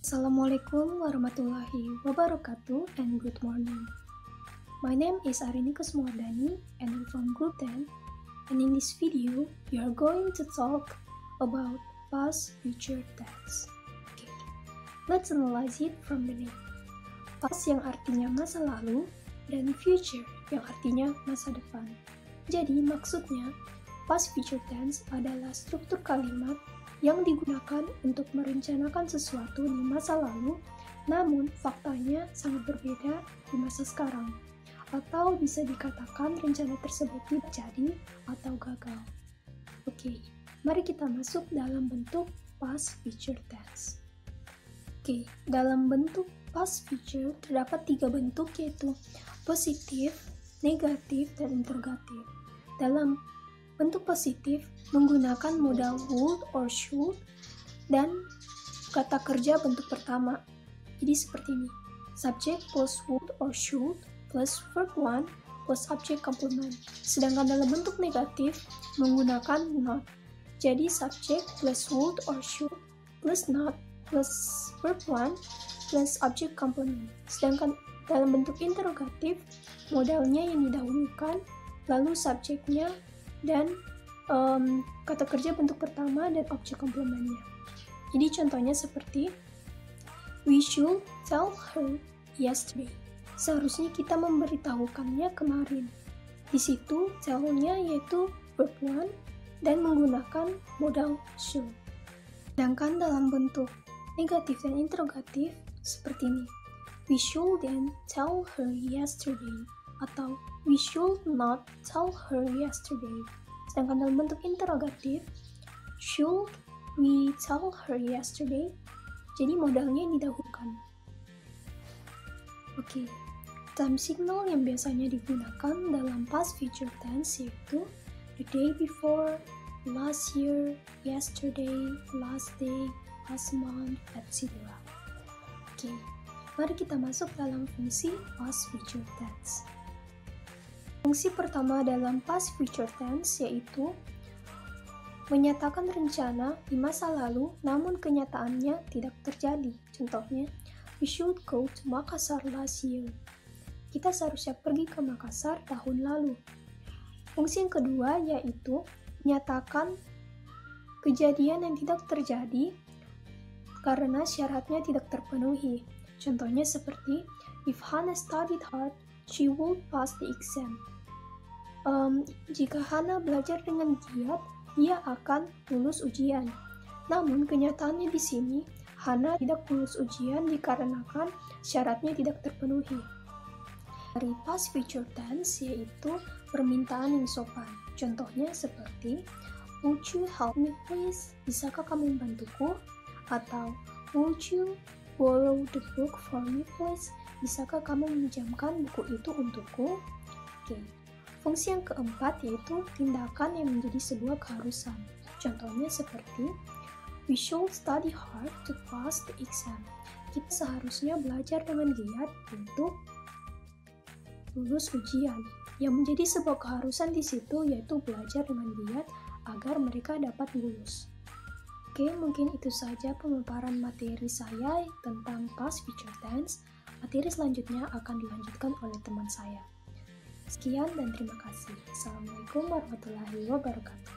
Assalamualaikum warahmatullahi wabarakatuh and good morning. My name is Arini Kusmawardani and I'm from Group 10, and in this video we are going to talk about past future tense. Okay, let's analyze it from the name. Past yang artinya masa lalu dan future yang artinya masa depan. Jadi maksudnya past future tense adalah struktur kalimat yang digunakan untuk merencanakan sesuatu di masa lalu, namun faktanya sangat berbeda di masa sekarang. Atau bisa dikatakan rencana tersebut tidak jadi atau gagal. Oke, mari kita masuk dalam bentuk past future tense. Oke, dalam bentuk past future terdapat 3 bentuk, yaitu positif, negatif, dan interrogatif. Dalam bentuk positif menggunakan modal would or should dan kata kerja bentuk pertama. Jadi seperti ini. Subject plus would or should plus verb 1 plus object complement. Sedangkan dalam bentuk negatif menggunakan not. Jadi subject plus would or should plus not plus verb 1 plus object complement. Sedangkan dalam bentuk interrogatif modalnya yang didahulukan, lalu subjeknya dan kata kerja bentuk pertama dan objek komplementnya. Jadi contohnya seperti we should tell her yesterday. Seharusnya kita memberitahukannya kemarin. Di situ tell-nya yaitu verb 1 dan menggunakan modal should. Sedangkan dalam bentuk negatif dan interrogatif seperti ini. We shouldn't tell her yesterday atau we should not tell her yesterday. Sedangkan dalam bentuk interrogatif, should we tell her yesterday? Jadi modalnya yang didahulukan. Oke, time signal yang biasanya digunakan dalam past future tense yaitu the day before, last year, yesterday, last day, last month, etc. Oke, mari kita masuk dalam fungsi past future tense. Fungsi pertama dalam past future tense yaitu menyatakan rencana di masa lalu namun kenyataannya tidak terjadi. Contohnya, we should go to Makassar last year. Kita seharusnya pergi ke Makassar tahun lalu. Fungsi yang kedua yaitu menyatakan kejadian yang tidak terjadi karena syaratnya tidak terpenuhi. Contohnya seperti, if Hannah studied hard, she would pass the exam. Jika Hannah belajar dengan giat, dia akan lulus ujian. Namun kenyataannya di sini, Hannah tidak lulus ujian dikarenakan syaratnya tidak terpenuhi. Dari past future tense yaitu permintaan yang sopan. Contohnya seperti, would you help me please? Bisakah kamu membantuku? Atau, would you borrow the book for me please? Bisakah kamu meminjamkan buku itu untukku? Oke. Fungsi yang keempat yaitu tindakan yang menjadi sebuah keharusan. Contohnya seperti, we should study hard to pass the exam. Kita seharusnya belajar dengan giat untuk lulus ujian. Yang menjadi sebuah keharusan di situ yaitu belajar dengan giat agar mereka dapat lulus. Oke, mungkin itu saja pemaparan materi saya tentang past future tense. Materi selanjutnya akan dilanjutkan oleh teman saya. Sekian dan terima kasih. Assalamualaikum warahmatullahi wabarakatuh.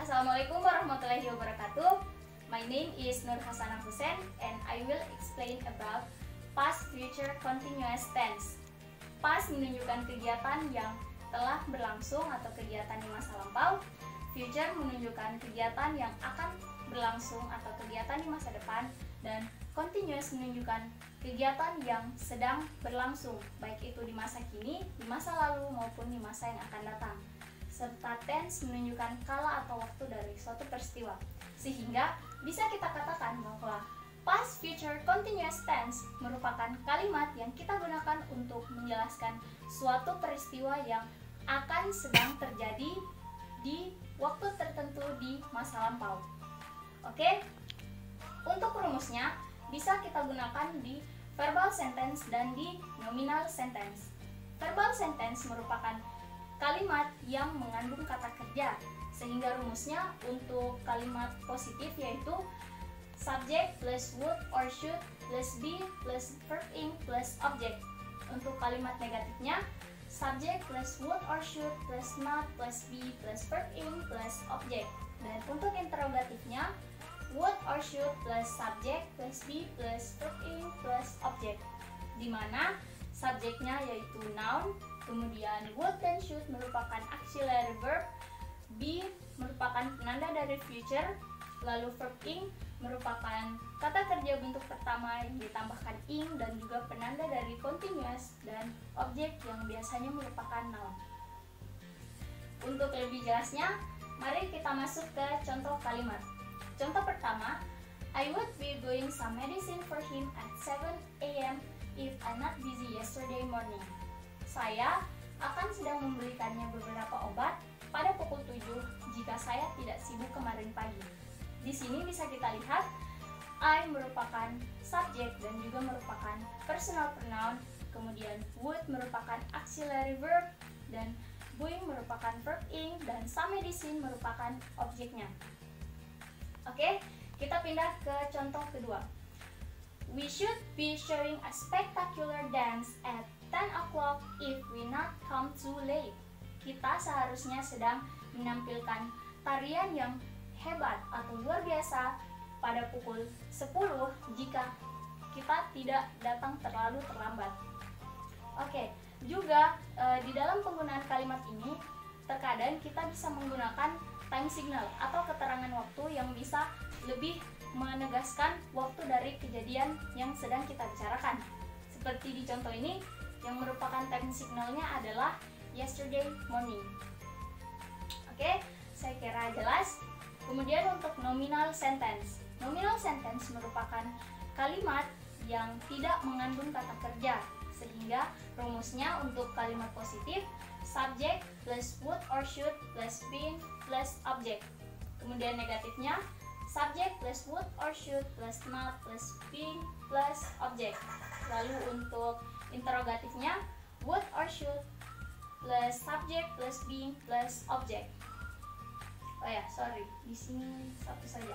Assalamualaikum warahmatullahi wabarakatuh. My name is Nur Hasanah Hussein and I will explain about past future continuous tense. Past menunjukkan kegiatan yang telah berlangsung atau kegiatan di masa lampau. Future menunjukkan kegiatan yang akan berlangsung atau kegiatan di masa depan, dan continuous menunjukkan kegiatan yang sedang berlangsung, baik itu di masa kini, di masa lalu, maupun di masa yang akan datang. Serta tense menunjukkan kala atau waktu dari suatu peristiwa. Sehingga bisa kita katakan bahwa past future continuous tense merupakan kalimat yang kita gunakan untuk menjelaskan suatu peristiwa yang akan sedang terjadi di waktu tertentu di masa lampau. Oke? Untuk rumusnya bisa kita gunakan di verbal sentence dan di nominal sentence. Verbal sentence merupakan kalimat yang mengandung kata kerja, sehingga rumusnya untuk kalimat positif yaitu subject plus would or should plus be plus verb ing plus object. Untuk kalimat negatifnya, subject plus would or should plus not plus be plus verb ing plus object. Dan untuk interrogatifnya, would or should plus subject plus be plus verb ing plus object, di mana subjeknya yaitu noun, kemudian would dan should merupakan auxiliary verb, be merupakan penanda dari future, lalu verb ing merupakan kata kerja bentuk pertama yang ditambahkan ing dan juga penanda dari continuous, dan objek yang biasanya merupakan noun. Untuk lebih jelasnya, mari kita masuk ke contoh kalimat. Contoh pertama, I would be doing some medicine for him at 7 AM if I'm not busy yesterday morning. Saya akan sedang membelikannya beberapa obat pada pukul 7 jika saya tidak sibuk kemarin pagi. Di sini bisa kita lihat I merupakan subjek dan juga merupakan personal pronoun, kemudian would merupakan auxiliary verb, dan doing merupakan verb ing, dan some medicine merupakan objeknya. Oke, kita pindah ke contoh kedua. We should be showing a spectacular dance at 10 o'clock if we not come too late. Kita seharusnya sedang menampilkan tarian yang hebat atau luar biasa pada pukul 10 jika kita tidak datang terlalu terlambat. Oke, juga di dalam penggunaan kalimat ini terkadang kita bisa menggunakan time signal atau keterangan waktu yang bisa lebih menegaskan waktu dari kejadian yang sedang kita bicarakan. Seperti di contoh ini, yang merupakan time signalnya adalah yesterday morning. Oke, saya kira jelas. Kemudian untuk nominal sentence. Nominal sentence merupakan kalimat yang tidak mengandung kata kerja, sehingga rumusnya untuk kalimat positif, subject plus would or should plus been plus object. Kemudian negatifnya, subject plus would or should plus not plus been plus object. Lalu untuk interrogatifnya, would or should plus subject plus being plus object. Oh ya, sorry, di sini satu saja.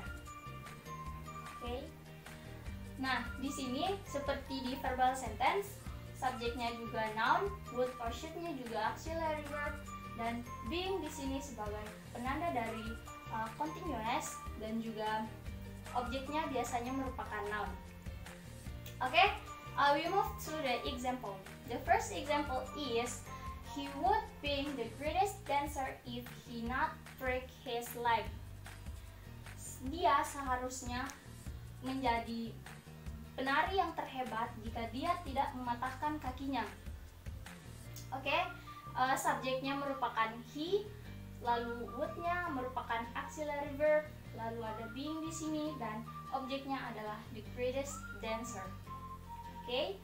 Oke. Nah, di sini seperti di verbal sentence, subjeknya juga noun, would or should-nya juga auxiliary verb, dan being di sini sebagai penanda dari continuous, dan juga objeknya biasanya merupakan noun. Oke, we move to the example. The first example is he would be the greatest dancer if he not break his leg. Dia seharusnya menjadi penari yang terhebat jika dia tidak mematahkan kakinya. Oke, subjeknya merupakan he, lalu would-nya merupakan auxiliary verb, lalu ada being di sini, dan objeknya adalah the greatest dancer. Oke,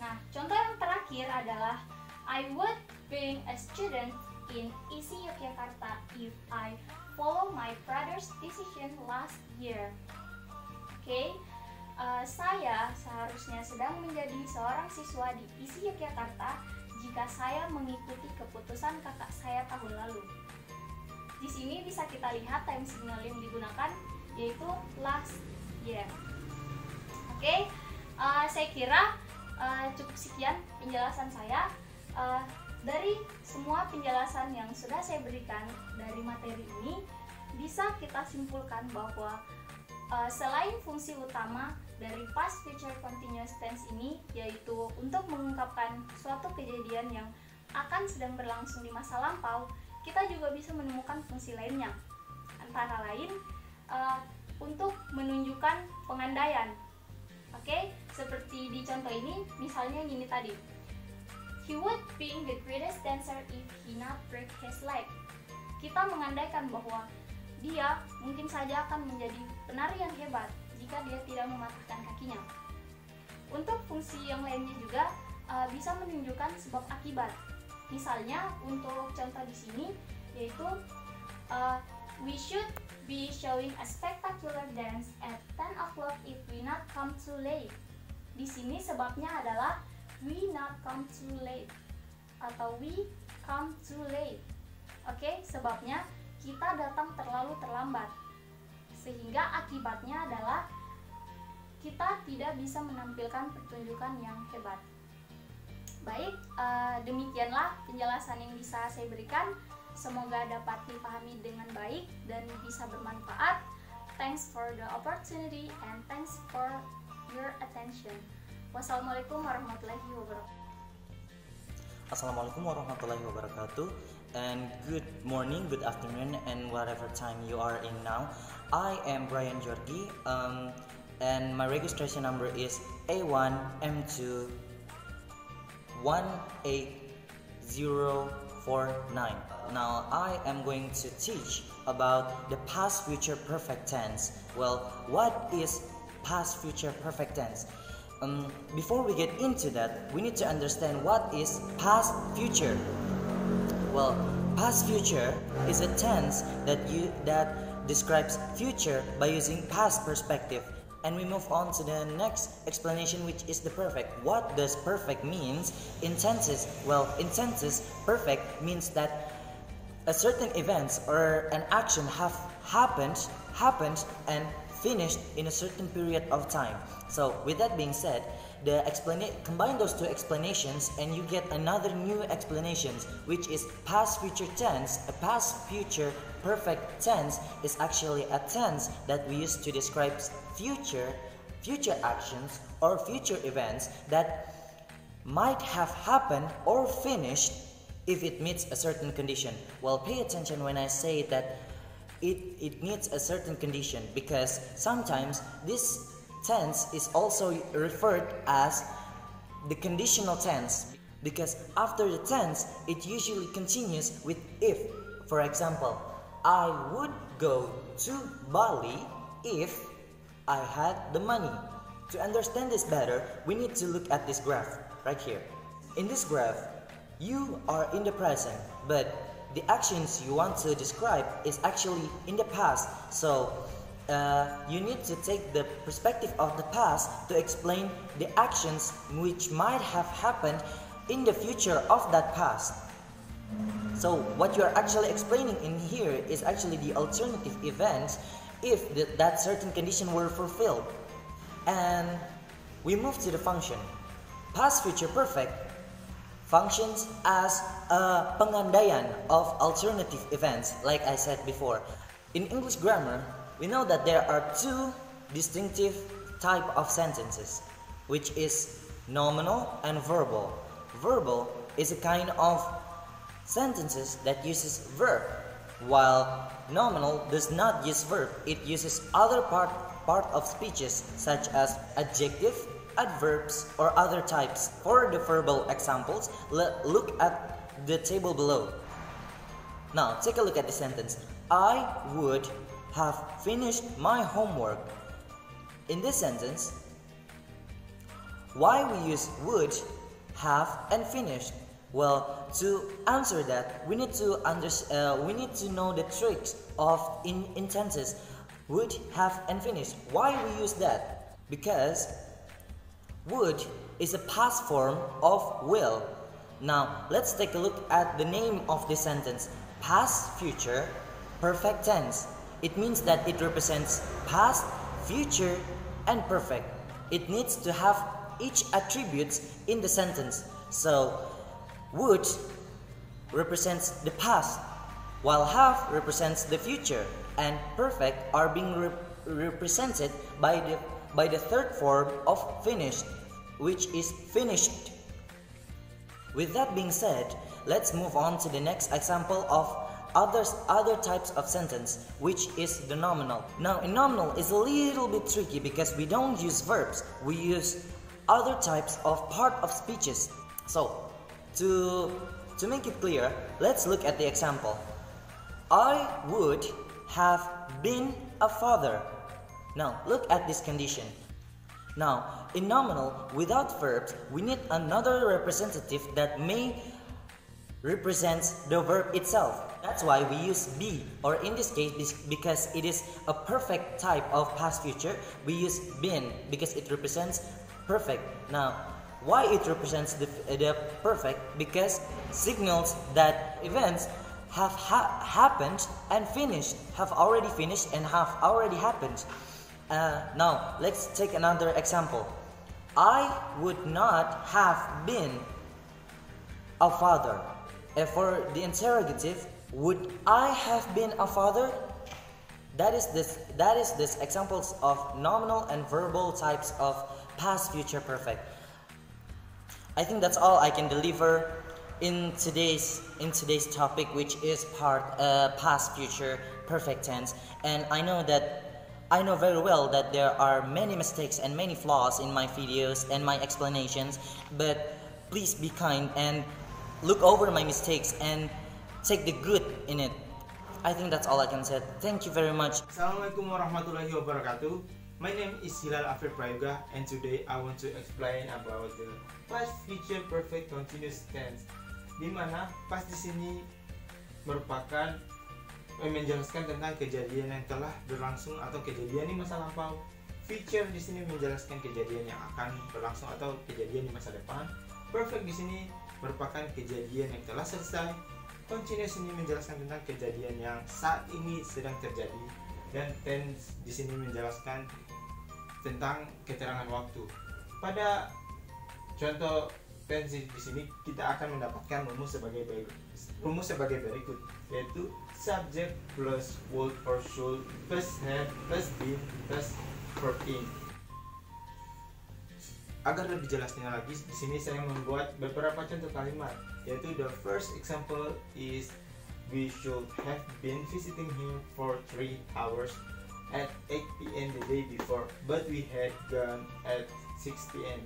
nah contoh yang terakhir adalah I would be a student in ISI Yogyakarta if I follow my brother's decision last year. Oke, saya seharusnya sedang menjadi seorang siswa di ISI Yogyakarta jika saya mengikuti keputusan kakak saya tahun lalu. Di sini bisa kita lihat time signal yang digunakan yaitu last year. Oke, saya kira cukup sekian penjelasan saya. Dari semua penjelasan yang sudah saya berikan dari materi ini, bisa kita simpulkan bahwa selain fungsi utama dari past future continuous tense ini, yaitu untuk mengungkapkan suatu kejadian yang akan sedang berlangsung di masa lampau, kita juga bisa menemukan fungsi lainnya, antara lain untuk menunjukkan pengandaian. Oke, seperti di contoh ini, misalnya gini tadi, he would be the greatest dancer if he not break his leg. Kita mengandaikan bahwa dia mungkin saja akan menjadi penari yang hebat jika dia tidak mematahkan kakinya. Untuk fungsi yang lainnya juga bisa menunjukkan sebab akibat. Misalnya untuk contoh di sini yaitu we should be showing a spectacular dance at 10 o'clock if we not come too late. Di sini sebabnya adalah we not come too late atau we come too late. Oke, sebabnya kita datang terlalu terlambat. Sehingga akibatnya adalah kita tidak bisa menampilkan pertunjukan yang hebat. Baik, demikianlah penjelasan yang bisa saya berikan. Semoga dapat dipahami dengan baik dan bisa bermanfaat. Thanks for the opportunity and thanks for your attention. Wassalamualaikum warahmatullahi wabarakatuh. Assalamualaikum warahmatullahi wabarakatuh, and good morning, good afternoon, and whatever time you are in now. I am Brian Jorgi, and my registration number is A1M2 18049. Now I am going to teach about the past future perfect tense. Well, what is past future perfect tense? Before we get into that, we need to understand what is past future. Well, past future is a tense that describes future by using past perspective. And we move on to the next explanation, which is the perfect. What does perfect means in tenses? Well, in tenses, perfect means that a certain events or an action have happened and finished in a certain period of time. So with that being said, combine those two explanations and you get another new explanations, which is past future tense. A past future perfect tense is actually a tense that we use to describe future actions or future events that might have happened or finished if it meets a certain condition. Well, pay attention when I say that it meets a certain condition, because sometimes this tense is also referred as the conditional tense, because after the tense it usually continues with if. For example, I would go to Bali if I had the money. To understand this better, we need to look at this graph right here. In this graph, you are in the present, but the actions you want to describe is actually in the past. So you need to take the perspective of the past to explain the actions which might have happened in the future of that past. So what you are actually explaining in here is actually the alternative events if that certain condition were fulfilled. And we move to the function. Past future perfect functions as a pengandaian of alternative events, like I said before. In English grammar, we know that there are two distinctive type of sentences, which is nominal and verbal. Verbal is a kind of sentences that uses verb, while nominal does not use verb. It uses other part of speeches such as adjective, adverbs, or other types. For the verbal examples, look at the table below. Now take a look at the sentence. I would have finished my homework. In this sentence, why we use would, have, and finished? Well, to answer that, we need to know the tricks of in tenses would, have, and finish. Why we use that? Because would is a past form of will. Now, let's take a look at the name of this sentence. Past future perfect tense. It means that it represents past, future, and perfect. It needs to have each attributes in the sentence. So, would represents the past, while have represents the future, and perfect are being represented by the third form of finished, which is finished. With that being said, let's move on to the next example of other types of sentence, which is the nominal. Now, in nominal is a little bit tricky because we don't use verbs, we use other types of part of speeches. So, to make it clear, let's look at the example. I would have been a father. Now, look at this condition. Now, in nominal, without verbs, we need another representative that may represent the verb itself. That's why we use be, or in this case, because it is a perfect type of past future, we use been because it represents perfect. Now, why it represents the perfect? Because signals that events have happened and finished, have already finished and have already happened. Now let's take another example. I would not have been a father. For the interrogative, would I have been a father? That is this examples of nominal and verbal types of past, future, perfect. I think that's all I can deliver in today's topic, which is past, future, perfect tense. And I know very well that there are many mistakes and many flaws in my videos and my explanations, but please be kind and look over my mistakes and take the good in it. I think that's all I can say. Thank you very much. Assalamualaikum warahmatullahi wabarakatuh. My name is Hilal Afif Prayoga, and today I want to explain about the past, future, perfect, continuous tense. Di mana past di sini merupakan menjelaskan tentang kejadian yang telah berlangsung atau kejadian di masa lampau. Future di sini menjelaskan kejadian yang akan berlangsung atau kejadian di masa depan. Perfect di sini merupakan kejadian yang telah selesai. Continuous ini menjelaskan tentang kejadian yang saat ini sedang terjadi, dan tense di sini menjelaskan tentang keterangan waktu. Pada contoh tense di sini kita akan mendapatkan rumus sebagai berikut, yaitu subject plus would or should plus have plus been plus verb in. Agar lebih jelasnya lagi, di sini saya membuat beberapa contoh kalimat, yaitu the first example is we should have been visiting him for 3 hours at 8 p.m. the day before, but we had gone at 6 p.m.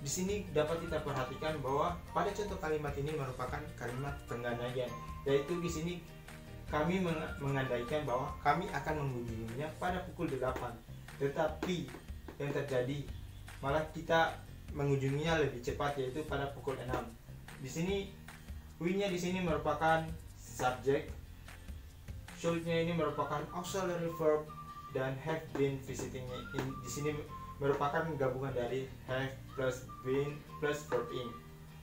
Di sini dapat kita perhatikan bahwa pada contoh kalimat ini merupakan kalimat pengandaian, yaitu di sini kami mengandaikan bahwa kami akan mengunjunginya pada pukul 8, tetapi yang terjadi malah kita mengunjunginya lebih cepat, yaitu pada pukul 6. Di sini we-nya di sini merupakan subject, should-nya ini merupakan auxiliary verb, dan have been visiting di sini merupakan gabungan dari have plus been plus verb in.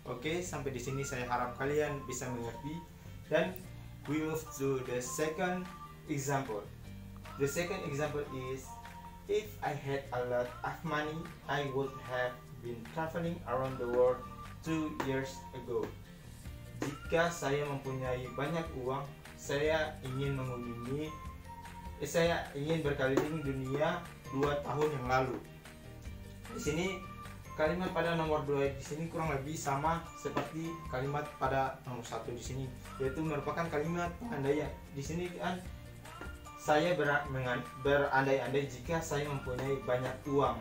Oke, sampai di sini saya harap kalian bisa mengerti, dan we move to the second example. The second example is if I had a lot of money, I would have been traveling around the world 2 years ago. Jika saya mempunyai banyak uang, saya ingin berkeliling dunia 2 tahun yang lalu. Di sini kalimat pada nomor 2 di sini kurang lebih sama seperti kalimat pada nomor 1 di sini, yaitu merupakan kalimat pengandaian. Di sini kan saya berandai-andai jika saya mempunyai banyak uang,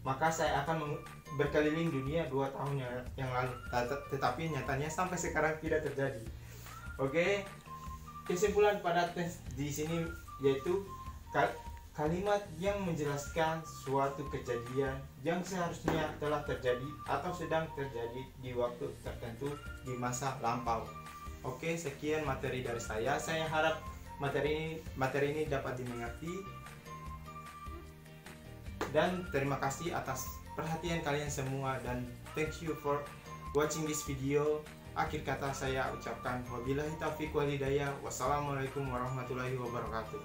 maka saya akan berkeliling dunia 2 tahun yang lalu. Tetapi nyatanya sampai sekarang tidak terjadi. Oke, kesimpulan pada tense di sini yaitu kalimat yang menjelaskan suatu kejadian yang seharusnya telah terjadi atau sedang terjadi di waktu tertentu di masa lampau. Oke, sekian materi dari saya. Saya harap materi ini dapat dimengerti, dan terima kasih atas perhatian kalian semua, dan thank you for watching this video. Akhir kata saya ucapkan wabillahi taufiq wal hidayah. Wassalamualaikum warahmatullahi wabarakatuh.